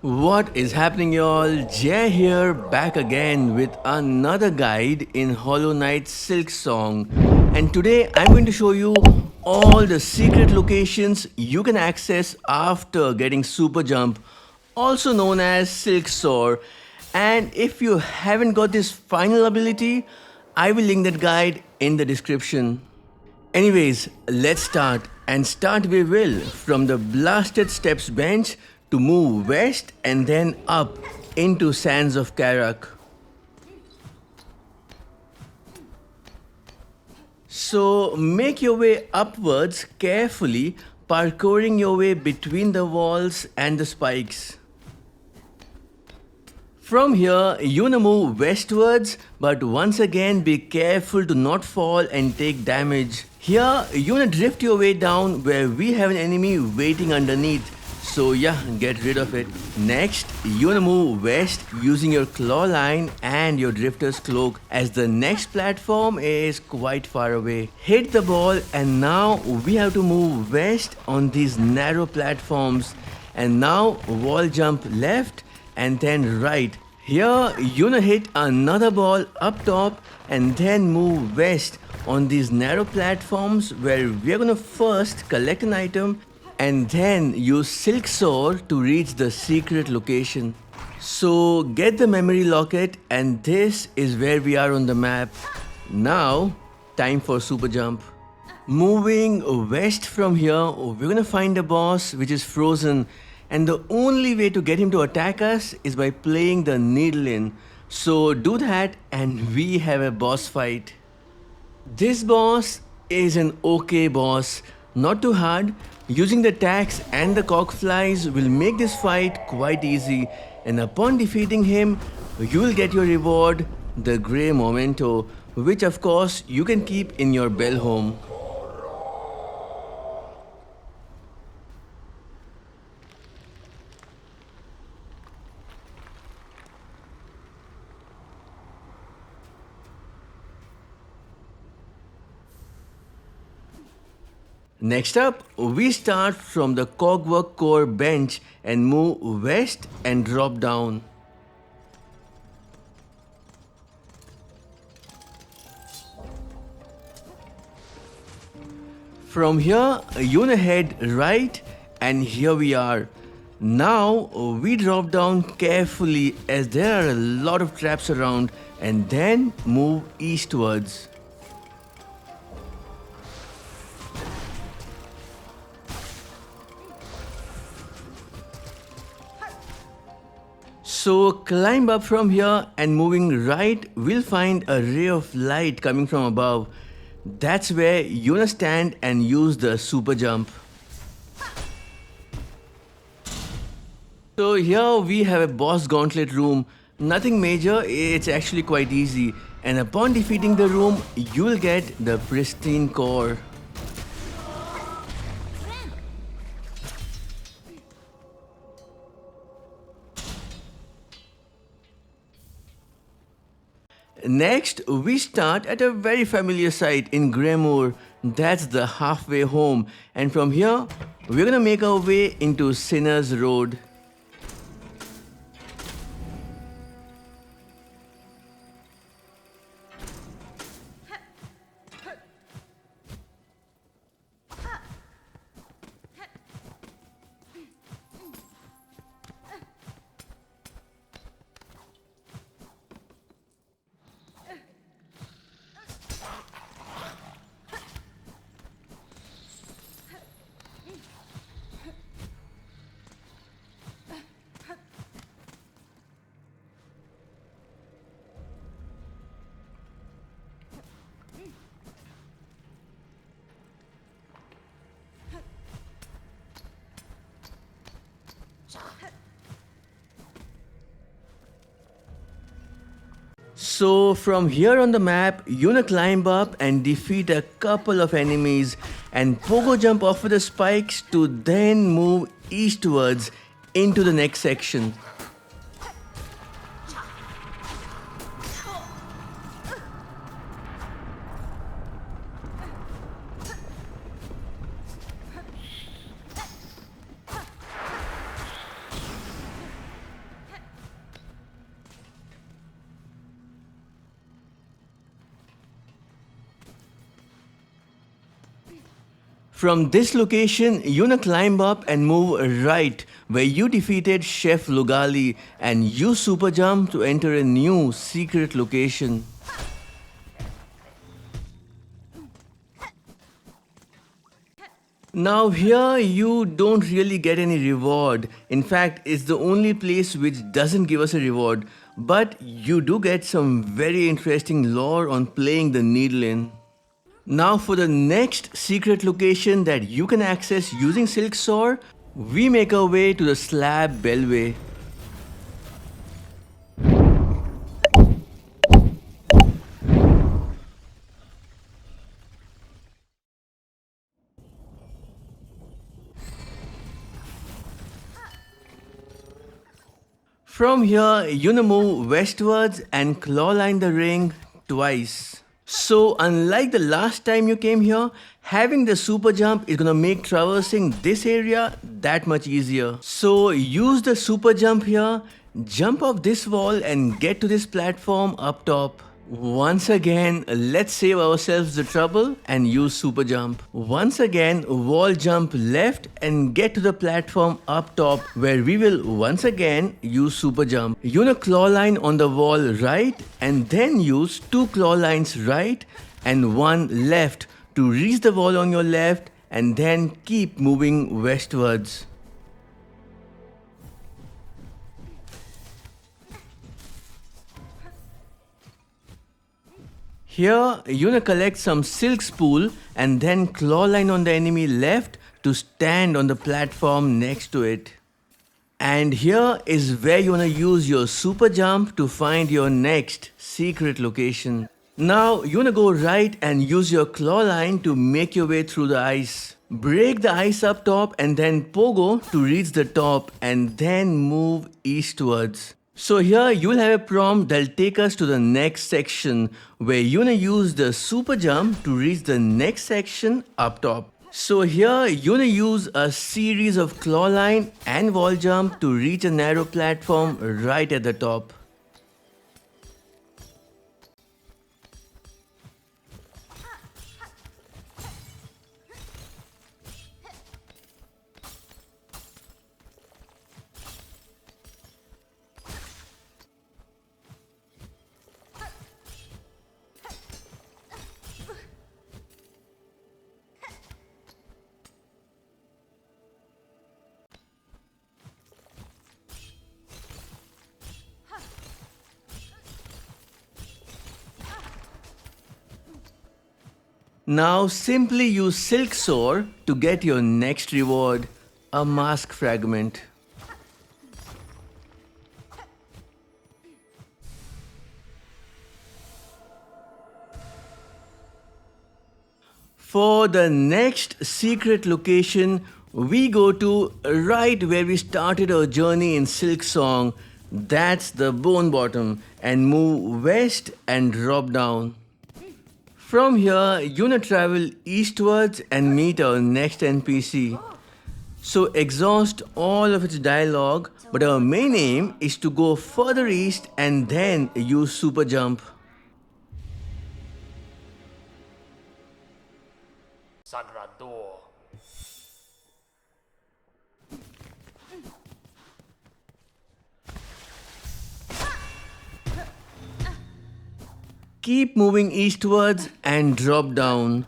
What is happening, y'all? Jay here, back again with another guide in Hollow Knight Silksong. And today I'm going to show you all the secret locations you can access after getting Super Jump, also known as Silk Soar. And if you haven't got this final ability, I will link that guide in the description. Anyways, let's start. And start we will from the blasted steps bench to move west and then up into Sands of Karak. So make your way upwards carefully, parkouring your way between the walls and the spikes. From here, you wanna move westwards, but once again be careful to not fall and take damage. Here, you wanna drift your way down where we have an enemy waiting underneath. So yeah, get rid of it. Next, you wanna move west using your claw line and your drifter's cloak, as the next platform is quite far away. Hit the ball, and now we have to move west on these narrow platforms. And now wall jump left and then right. Here you wanna hit another ball up top and then move west on these narrow platforms, where we're gonna first collect an item and then use Silk Soar to reach the secret location. So get the memory locket, and this is where we are on the map. Now time for super jump. Moving west from here, we're gonna find a boss which is frozen, and the only way to get him to attack us is by playing the needle in. So do that and we have a boss fight. This boss is an okay boss, not too hard. Using the tags and the cockflies will make this fight quite easy, and upon defeating him, you will get your reward, the grey memento, which of course you can keep in your bell home. Next up, we start from the Cogwork Core bench and move west and drop down. From here, you wanna head right, and here we are. Now we drop down carefully, as there are a lot of traps around, and then move eastwards. So climb up from here, and moving right, we'll find a ray of light coming from above. That's where you wanna stand and use the super jump. So here we have a boss gauntlet room. Nothing major, it's actually quite easy. And upon defeating the room, you'll get the pristine core. Next, we start at a very familiar site in Greymoor. That's the halfway home, and from here, we're gonna make our way into Sinner's Road. So from here on the map, you wanna climb up and defeat a couple of enemies and pogo jump off of the spikes to then move eastwards into the next section. From this location, Yuna climb up and move right where you defeated Chef Lugali and use super jump to enter a new secret location. Now here you don't really get any reward. In fact, it's the only place which doesn't give us a reward. But you do get some very interesting lore on playing the needle in. Now for the next secret location that you can access using Silk Soar, we make our way to the slab bellway. From here, you move westwards and clawline the ring twice. So unlike the last time you came here, having the super jump is gonna make traversing this area that much easier. So use the super jump here, jump off this wall and get to this platform up top. Once again, let's save ourselves the trouble and use super jump. Once again, wall jump left and get to the platform up top where we will once again use super jump. Use a claw line on the wall right and then use 2 claw lines right and 1 left to reach the wall on your left and then keep moving westwards. Here, Yuna collects some silk spool and then claw line on the enemy left to stand on the platform next to it. And here is where you wanna use your super jump to find your next secret location. Now, you wanna go right and use your claw line to make your way through the ice. Break the ice up top and then pogo to reach the top and then move eastwards. So here you'll have a prompt that'll take us to the next section where you're gonna use the super jump to reach the next section up top. So here you're gonna use a series of claw line and wall jump to reach a narrow platform right at the top. Now simply use Silk Soar to get your next reward, a mask fragment. For the next secret location, we go to right where we started our journey in Silksong, that's the bone bottom, and move west and drop down. From here, you're gonna travel eastwards and meet our next NPC. So exhaust all of its dialogue, but our main aim is to go further east and then use super jump. Sagrador. Keep moving eastwards and drop down.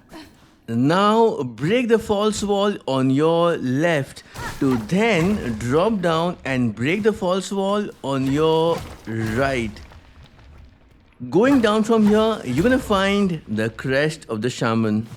Now break the false wall on your left to then drop down and break the false wall on your right. Going down from here, you're gonna find the crest of the shaman.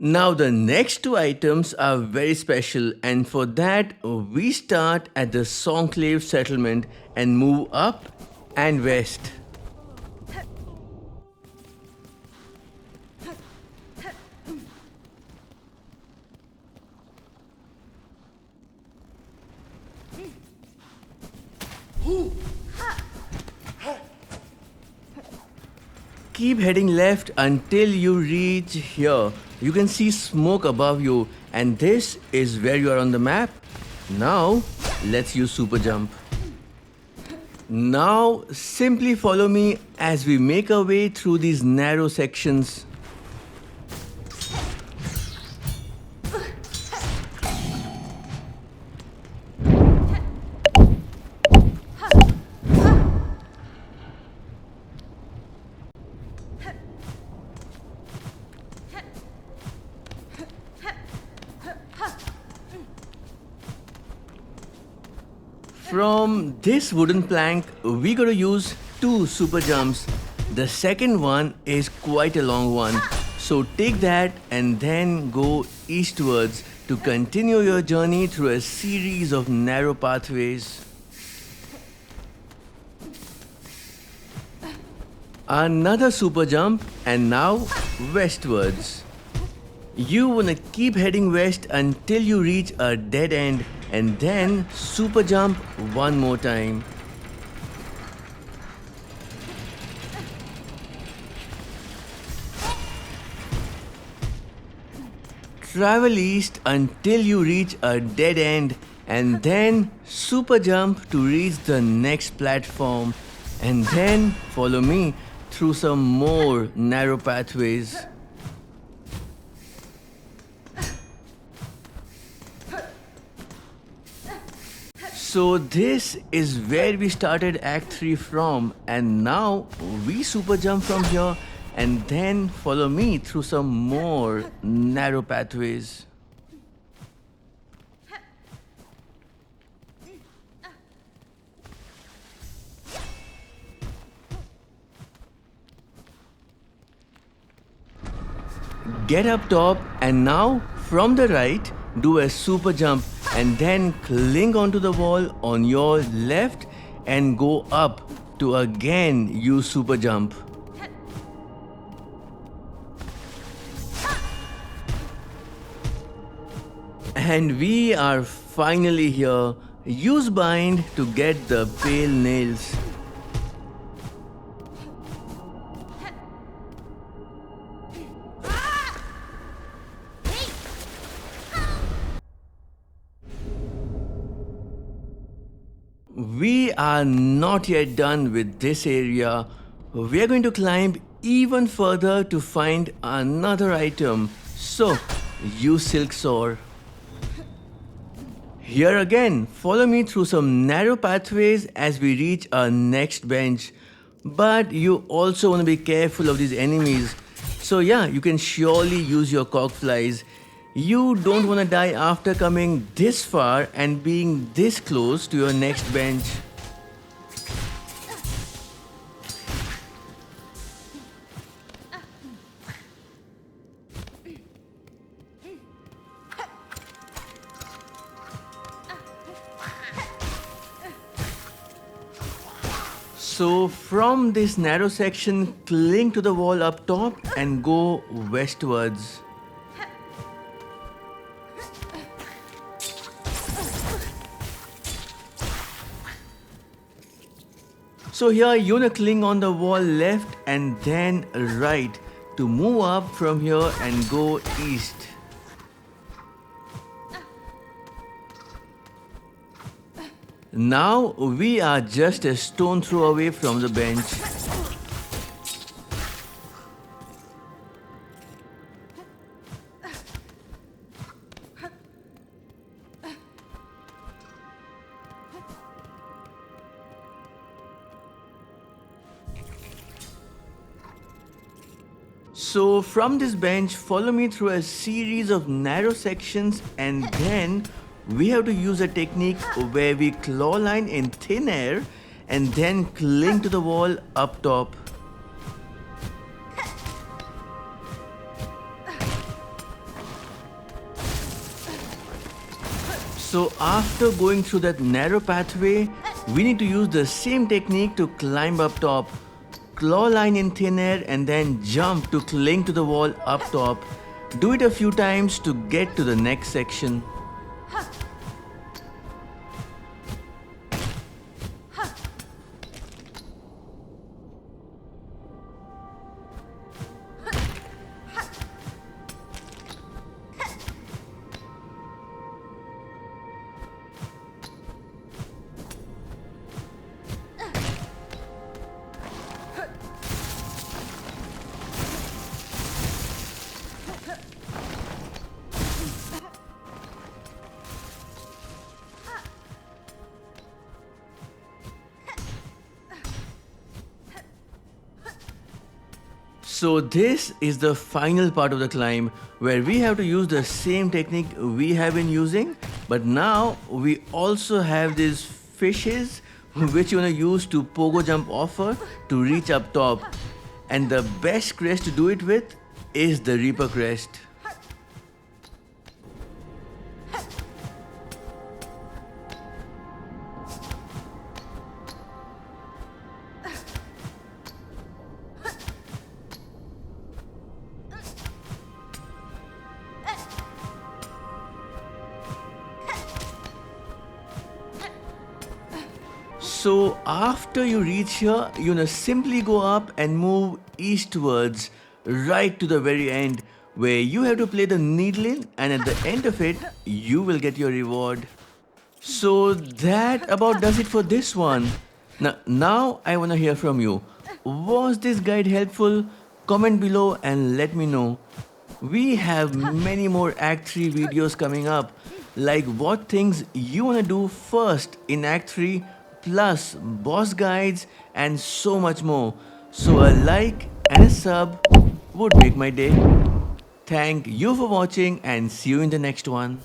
Now the next 2 items are very special, and for that we start at the Songclave settlement and move up and west. keep heading left until you reach here. You can see smoke above you, and this is where you are on the map. Now, let's use super jump. Now, simply follow me as we make our way through these narrow sections. From this wooden plank, we gotta use two super jumps. The second one is quite a long one. So take that and then go eastwards to continue your journey through a series of narrow pathways. Another super jump and now westwards. You wanna keep heading west until you reach a dead end and then super jump one more time. Travel east until you reach a dead end and then super jump to reach the next platform and then follow me through some more narrow pathways. So this is where we started Act 3 from, and now we super jump from here and then follow me through some more narrow pathways. Get up top and now from the right do a super jump and then cling onto the wall on your left and go up to again use super jump. And we are finally here. Use bind to get the pale nails. We are not yet done with this area. We are going to climb even further to find another item. So, use Silk Soar. Here again, follow me through some narrow pathways as we reach our next bench. But you also want to be careful of these enemies. So yeah, you can surely use your cockflies. You don't want to die after coming this far and being this close to your next bench. So from this narrow section, cling to the wall up top and go westwards. So here you wanna cling on the wall left and then right to move up from here and go east. Now we are just a stone throw away from the bench. So from this bench, follow me through a series of narrow sections and then we have to use a technique where we claw line in thin air and then cling to the wall up top. So after going through that narrow pathway, we need to use the same technique to climb up top. Claw line in thin air and then jump to cling to the wall up top. Do it a few times to get to the next section. So this is the final part of the climb where we have to use the same technique we have been using, but now we also have these fishes which you wanna use to pogo jump offer to reach up top. And the best crest to do it with is the Reaper crest. So after you reach here, you know, simply go up and move eastwards right to the very end where you have to play the needle in, and at the end of it, you will get your reward. So that about does it for this one. Now I wanna hear from you. Was this guide helpful? Comment below and let me know. We have many more Act 3 videos coming up, like what things you wanna do first in Act 3, plus boss guides and so much more. So a like and a sub would make my day. Thank you for watching and see you in the next one.